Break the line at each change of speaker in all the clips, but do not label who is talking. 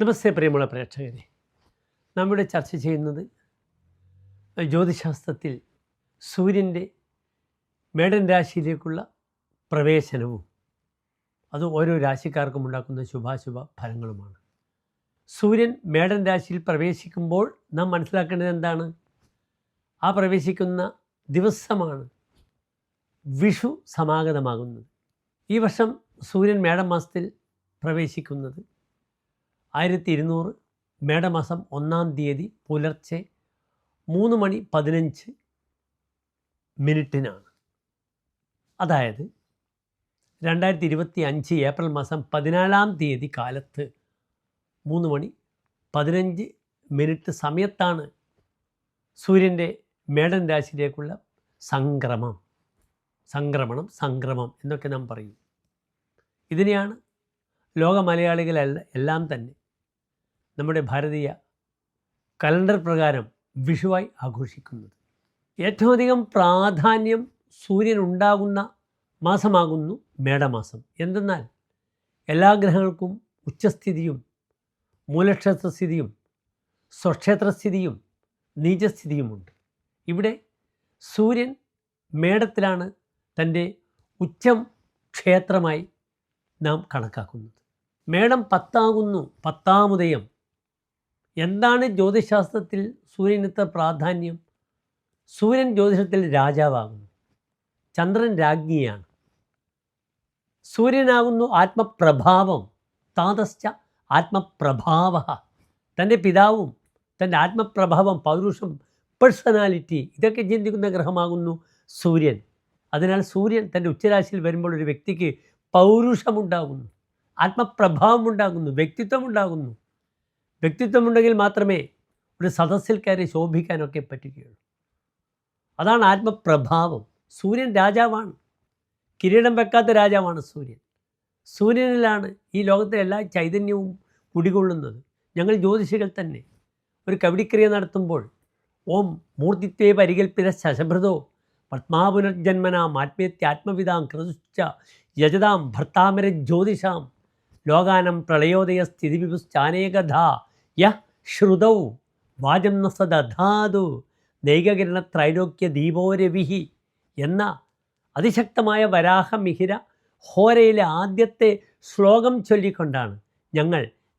നമസ്തേ പ്രിയമുള്ള പ്രേക്ഷകരെ, നമ്മുടെ ചർച്ച ചെയ്യുന്നത് ജ്യോതിശാസ്ത്രത്തിൽ സൂര്യൻ്റെ മേടൻ രാശിയിലേക്കുള്ള പ്രവേശനവും അത് ഓരോ രാശിക്കാർക്കും ഉണ്ടാക്കുന്ന ശുഭാശുഭ ഫലങ്ങളുമാണ്. സൂര്യൻ മേടൻ രാശിയിൽ പ്രവേശിക്കുമ്പോൾ നാം മനസ്സിലാക്കേണ്ടത് എന്താണ്? ആ പ്രവേശിക്കുന്ന ദിവസമാണ് വിഷു സമാഗതമാകുന്നത്. ഈ വർഷം സൂര്യൻ മേടം മാസത്തിൽ പ്രവേശിക്കുന്നത് 1200 മേടമാസം 1-ാം തീയതി പുലർച്ചെ 3:15 അതായത് 2025 ഏപ്രിൽ മാസം 14-ാം തീയതി കാലത്ത് 3:15 സമയത്താണ് സൂര്യൻ്റെ മേടൻ രാശിയിലേക്കുള്ള സംക്രമണം എന്നൊക്കെ നാം പറയും. ഇതിനെയാണ് ലോക മലയാളികളെല്ലാം തന്നെ നമ്മുടെ ഭാരതീയ കലണ്ടർ പ്രകാരം വിഷുവായി ആഘോഷിക്കുന്നത്. ഏറ്റവും അധികം പ്രാധാന്യം സൂര്യൻ ഉണ്ടാകുന്ന മാസമാകുന്നു മേടമാസം. എന്തെന്നാൽ എല്ലാ ഗ്രഹങ്ങൾക്കും ഉച്ചസ്ഥിതിയും മൂലക്ഷേത്രസ്ഥിതിയും സ്വക്ഷേത്രസ്ഥിതിയും നീചസ്ഥിതിയുമുണ്ട്. ഇവിടെ സൂര്യൻ മേടത്തിലാണ് തൻ്റെ ഉച്ചം ക്ഷേത്രമായി നാം കണക്കാക്കുന്നത്. മേടം 10 10-ാമുദയം. എന്താണ് ജ്യോതിശാസ്ത്രത്തിൽ സൂര്യനത്തെ പ്രാധാന്യം? സൂര്യൻ ജ്യോതിഷത്തിൽ രാജാവാകുന്നു, ചന്ദ്രൻ രാജ്ഞിയാണ്. സൂര്യനാകുന്നു ആത്മപ്രഭാവം, താതശ്ച ആത്മപ്രഭാവ. തൻ്റെ പിതാവും തൻ്റെ ആത്മപ്രഭാവം, പൗരുഷം, പേഴ്സണാലിറ്റി ഇതൊക്കെ ചിന്തിക്കുന്ന ഗ്രഹമാകുന്നു സൂര്യൻ. അതിനാൽ സൂര്യൻ തൻ്റെ ഉച്ചരാശിയിൽ വരുമ്പോൾ ഒരു വ്യക്തിക്ക് പൗരുഷമുണ്ടാകുന്നു, ആത്മപ്രഭാവമുണ്ടാകുന്നു, വ്യക്തിത്വമുണ്ടാകുന്നു. വ്യക്തിത്വമുണ്ടെങ്കിൽ മാത്രമേ ഒരു സദസ്സിൽ കയറി ശോഭിക്കാനൊക്കെ പറ്റുകയുള്ളൂ. അതാണ് ആത്മപ്രഭാവം. സൂര്യൻ രാജാവാണ്, കിരീടം വെക്കാത്ത രാജാവാണ് സൂര്യൻ. സൂര്യനിലാണ് ഈ ലോകത്തിലെ എല്ലാ ചൈതന്യവും കുടികൊള്ളുന്നത്. ഞങ്ങൾ ജ്യോതിഷികൾ തന്നെ ഒരു കവടിക്രിയ നടത്തുമ്പോൾ ഓം മൂർത്തിത്വേ പരികൽപ്പിത ശശഭൃതോ പത്മാപുനർജന്മനാം ആത്മേത്യാത്മവിതാം ക്രതുശ്ച യജതാം ഭർത്താമര ജ്യോതിഷാം ലോകാനം പ്രളയോദയ സ്ഥിതിവിപുശ്ചാനേകഥാ യഹ് ശ്രുതൗ വാചം ന സദധാതു നൈകകിരണ ത്രൈലോക്യ ദീപോരവിഹി എന്ന അതിശക്തമായ വരാഹമിഹിര ഹോരയിലെ ആദ്യത്തെ ശ്ലോകം ചൊല്ലിക്കൊണ്ടാണ്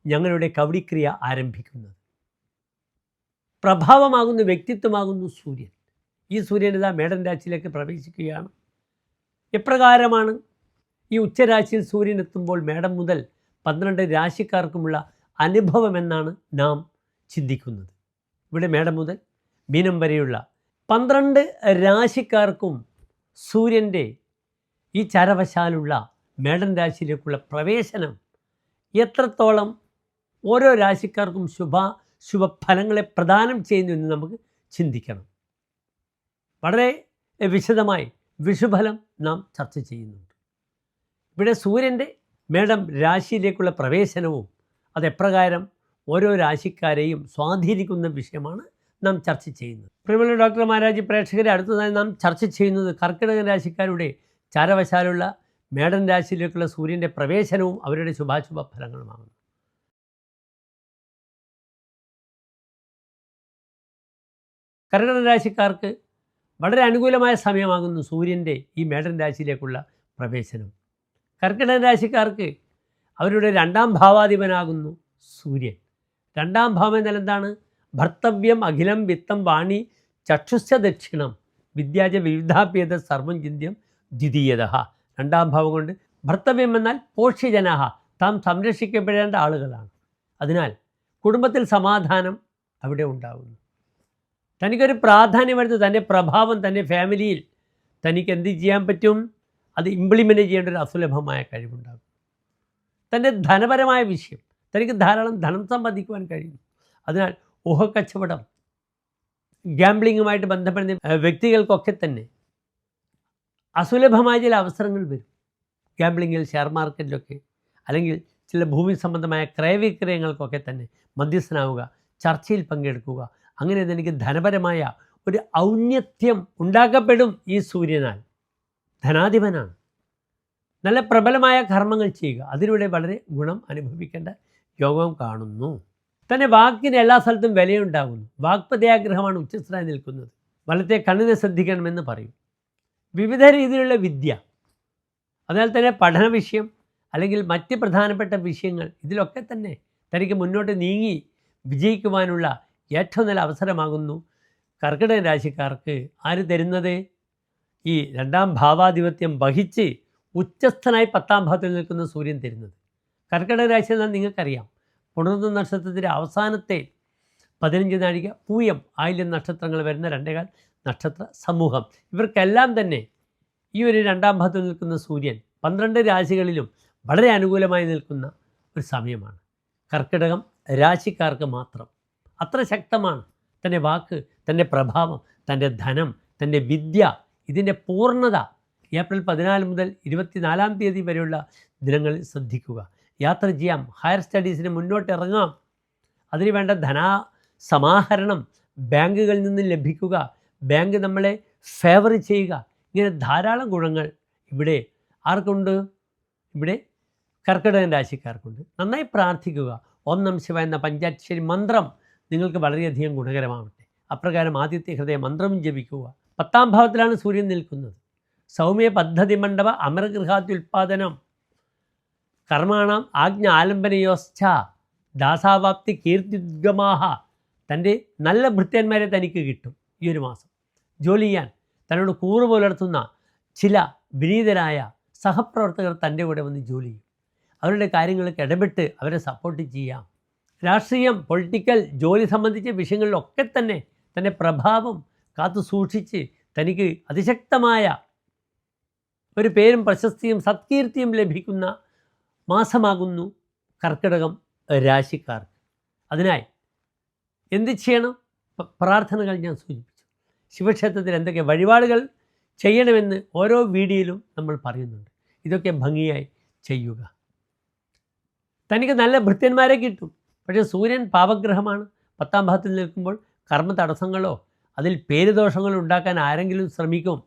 ഞങ്ങളുടെ കവടിക്രിയ ആരംഭിക്കുന്നത്. പ്രഭാവമാകുന്നു, വ്യക്തിത്വമാകുന്നു സൂര്യൻ. ഈ സൂര്യനിതാ മേടൻ രാശിയിലേക്ക് പ്രവേശിക്കുകയാണ്. എപ്രകാരമാണ് ഈ ഉച്ചരാശിയിൽ സൂര്യൻ എത്തുമ്പോൾ മേടം മുതൽ 12 രാശിക്കാർക്കുമുള്ള അനുഭവമെന്നാണ് നാം ചിന്തിക്കുന്നത്. ഇവിടെ മേടം മുതൽ മീനം വരെയുള്ള 12 രാശിക്കാർക്കും സൂര്യൻ്റെ ഈ ചരവശാലുള്ള മേടൻ രാശിയിലേക്കുള്ള പ്രവേശനം എത്രത്തോളം ഓരോ രാശിക്കാർക്കും ശുഭഫലങ്ങളെ പ്രദാനം ചെയ്യുന്നു എന്ന് നമുക്ക് ചിന്തിക്കണം. വളരെ വിശദമായി വിഷുഫലം നാം ചർച്ച ചെയ്യുന്നുണ്ട്. ഇവിടെ സൂര്യൻ്റെ മേടം രാശിയിലേക്കുള്ള പ്രവേശനവും അതെപ്രകാരം ഓരോ രാശിക്കാരെയും സ്വാധീനിക്കുന്ന വിഷയമാണ് നാം ചർച്ച ചെയ്യുന്നത്. പ്രിയമുള്ള ഡോക്ടർ മഹാരാജ് പ്രേക്ഷകരെ, അടുത്തതായി നാം ചർച്ച ചെയ്യുന്നത് കർക്കിടക രാശിക്കാരുടെ ചാരവശാലുള്ള മേടൻ രാശിയിലേക്കുള്ള സൂര്യൻ്റെ പ്രവേശനവും അവരുടെ ശുഭാശുഭ ഫലങ്ങളുമാണ്. കർക്കിടക രാശിക്കാർക്ക് വളരെ അനുകൂലമായ സമയമാകുന്നു സൂര്യൻ്റെ ഈ മേടൻ രാശിയിലേക്കുള്ള പ്രവേശനം. കർക്കിടക രാശിക്കാർക്ക് അവരുടെ 2-ാം ഭാവാധിപനാകുന്നു സൂര്യൻ. 2-ാം ഭാവം എന്നാൽ എന്താണ്? ഭർത്തവ്യം അഖിലം വിത്തം വാണി ചക്ഷുസ്യ ദക്ഷിണം വിദ്യാജ വിവിധാപ്യത സർവം ചിന്യം ദ്വിതീയത. 2-ാം ഭാവം കൊണ്ട് ഭർത്തവ്യം എന്നാൽ പോഷ്യജനഃ, താം സംരക്ഷിക്കപ്പെടേണ്ട ആളുകളാണ്. അതിനാൽ കുടുംബത്തിൽ സമാധാനം അവിടെ ഉണ്ടാകുന്നു. തനിക്കൊരു പ്രാധാന്യമെടുത്ത് തൻ്റെ പ്രഭാവം തൻ്റെ ഫാമിലിയിൽ തനിക്ക് എന്ത് ചെയ്യാൻ പറ്റും? അത് ഇംപ്ലിമെൻ്റ് ചെയ്യേണ്ട ഒരു അസുലഭമായ കഴിവുണ്ടാകും. തൻ്റെ ധനപരമായ വിഷയം തനിക്ക് ധാരാളം ധനം സമ്പാദിക്കുവാൻ കഴിയും. അതിനാൽ ഊഹക്കച്ചവടം, ഗാംബ്ലിങ്ങുമായിട്ട് ബന്ധപ്പെടുന്ന വ്യക്തികൾക്കൊക്കെ തന്നെ അസുലഭമായ ചില അവസരങ്ങൾ വരും. ഗാംബ്ലിങ്ങിൽ, ഷെയർ മാർക്കറ്റിലൊക്കെ, അല്ലെങ്കിൽ ചില ഭൂമി സംബന്ധമായ ക്രയവിക്രയങ്ങൾക്കൊക്കെ തന്നെ മധ്യസ്ഥനാവുക, ചർച്ചയിൽ പങ്കെടുക്കുക. അങ്ങനെ തനിക്ക് ധനപരമായ ഒരു ഔന്നത്യം ഉണ്ടാക്കപ്പെടും. ഈ സൂര്യനാൽ ധനാധിപനാണ്. നല്ല പ്രബലമായ കർമ്മങ്ങൾ ചെയ്യുക, അതിലൂടെ വളരെ ഗുണം അനുഭവിക്കേണ്ട യോഗം കാണുന്നു. തന്നെ വാക്കിന് എല്ലാ സ്ഥലത്തും വിലയുണ്ടാകുന്നു. വാക്പത്യാഗ്രഹമാണ് ഉച്ചസ്ഥനായി നിൽക്കുന്നത്. വലത്തെ കണ്ണിനെ ശ്രദ്ധിക്കണമെന്ന് പറയും. വിവിധ രീതിയിലുള്ള വിദ്യ, അതിനാൽ തന്നെ പഠന വിഷയം അല്ലെങ്കിൽ മറ്റ് പ്രധാനപ്പെട്ട വിഷയങ്ങൾ, ഇതിലൊക്കെ തന്നെ തനിക്ക് മുന്നോട്ട് നീങ്ങി വിജയിക്കുവാനുള്ള ഏറ്റവും നല്ല അവസരമാകുന്നു കർക്കിടക രാശിക്കാർക്ക് ആര് തരുന്നത്? ഈ രണ്ടാം ഭാവാധിപത്യം വഹിച്ച് ഉച്ചസ്ഥനായി 10ാം ഭാവത്തിൽ നിൽക്കുന്ന സൂര്യൻ തരുന്നത്. കർക്കിടക രാശി എന്നാൽ നിങ്ങൾക്കറിയാം, പുണർന്ന നക്ഷത്രത്തിൻ്റെ അവസാനത്തെ 15 നാഴിക, പൂയം, ആയില്യം നക്ഷത്രങ്ങൾ വരുന്ന 2 നക്ഷത്ര സമൂഹം. ഇവർക്കെല്ലാം തന്നെ ഈ ഒരു 2ാം ഭാവത്തിൽ നിൽക്കുന്ന സൂര്യൻ 12 രാശികളിലും വളരെ അനുകൂലമായി നിൽക്കുന്ന ഒരു സമയമാണ്. കർക്കിടകം രാശിക്കാർക്ക് മാത്രം അത്ര ശക്തമാണ്. തൻ്റെ വാക്ക്, തൻ്റെ പ്രഭാവം, തൻ്റെ ധനം, തൻ്റെ വിദ്യ, ഇതിൻ്റെ പൂർണ്ണത ഏപ്രിൽ 14 മുതൽ 24-ാം തീയതി വരെയുള്ള ദിനങ്ങളിൽ ശ്രദ്ധിക്കുക. യാത്ര ചെയ്യാം, ഹയർ സ്റ്റഡീസിന് മുന്നോട്ട് ഇറങ്ങാം, അതിന് വേണ്ട ധനസമാഹരണം ബാങ്കുകളിൽ നിന്ന് ലഭിക്കുക, ബാങ്ക് നമ്മളെ ഫേവർ ചെയ്യുക, ഇങ്ങനെ ധാരാളം ഗുണങ്ങൾ ഇവിടെ ആർക്കുണ്ട്? ഇവിടെ കർക്കിടകൻ രാശിക്കാർക്കുണ്ട്. നന്നായി പ്രാർത്ഥിക്കുക. ഓം നമഃ ശിവായ എന്ന പഞ്ചാക്ഷരി മന്ത്രം നിങ്ങൾക്ക് വളരെയധികം ഗുണകരമാവട്ടെ. അപ്രകാരം ആദ്യത്തെ ഹൃദയ മന്ത്രം ജപിക്കുക. 10ാം ഭാവത്തിലാണ് സൂര്യൻ നിൽക്കുന്നത്. സൗമ്യ പദ്ധതി മണ്ഡപ അമരഗൃഹാത്യുൽപാദനം കർമാണാം ആജ്ഞ ആലംബനയോശ്ച ദാസാവാപ്തി കീർത്തിദ്ഗമാഹ. തൻ്റെ നല്ല ഭൃത്യന്മാരെ തനിക്ക് കിട്ടും ഈ ഒരു മാസം. ജോലി ചെയ്യാൻ തന്നോട് കൂറ് പുലർത്തുന്ന ചില വിനീതരായ സഹപ്രവർത്തകർ തൻ്റെ കൂടെ വന്ന് ജോലി ചെയ്യും. അവരുടെ കാര്യങ്ങൾക്ക് ഇടപെട്ട് അവരെ സപ്പോർട്ട് ചെയ്യാം. രാഷ്ട്രീയം, പൊളിറ്റിക്കൽ, ജോലി സംബന്ധിച്ച വിഷയങ്ങളിലൊക്കെ തന്നെ തൻ്റെ പ്രഭാവം കാത്തു സൂക്ഷിച്ച് തനിക്ക് അതിശക്തമായ ഒരു പേരും പ്രശസ്തിയും സത്കീർത്തിയും ലഭിക്കുന്ന മാസമാകുന്നു കർക്കിടകം രാശിക്കാർക്ക്. അതിനായി എന്ത് ചെയ്യണം? പ്രാർത്ഥനകൾ ഞാൻ സൂചിപ്പിച്ചു. ശിവക്ഷേത്രത്തിൽ എന്തൊക്കെ വഴിപാടുകൾ ചെയ്യണമെന്ന് ഓരോ വീഡിയോയിലും നമ്മൾ പറയുന്നുണ്ട്. ഇതൊക്കെ ഭംഗിയായി ചെയ്യുക. തനിക്ക് നല്ല ഭൃത്യന്മാരെ കിട്ടും. പക്ഷേ സൂര്യൻ പാപഗ്രഹമാണ്. 10ാം ഭാവത്തിൽ നിൽക്കുമ്പോൾ കർമ്മ തടസ്സങ്ങളോ അതിൽ പേരുദോഷങ്ങളോ ഉണ്ടാക്കാൻ ആരെങ്കിലും ശ്രമിക്കും.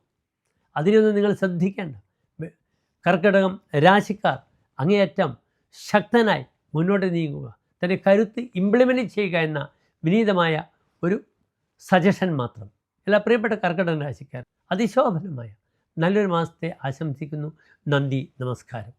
അതിനൊന്നും നിങ്ങൾ ശ്രദ്ധിക്കേണ്ട. കർക്കിടകം രാശിക്കാർ അങ്ങേയറ്റം ശക്തനായി മുന്നോട്ട് നീങ്ങുക. തൻ്റെ കരുത്ത് ഇംപ്ലിമെൻറ്റ് ചെയ്യുക എന്ന വിനീതമായ ഒരു സജഷൻ മാത്രം. എല്ലാ പ്രിയപ്പെട്ട കർക്കിടക രാശിക്കാർ അതിശോഭനമായ നല്ലൊരു മാസത്തെ ആശംസിക്കുന്നു. നന്ദി, നമസ്കാരം.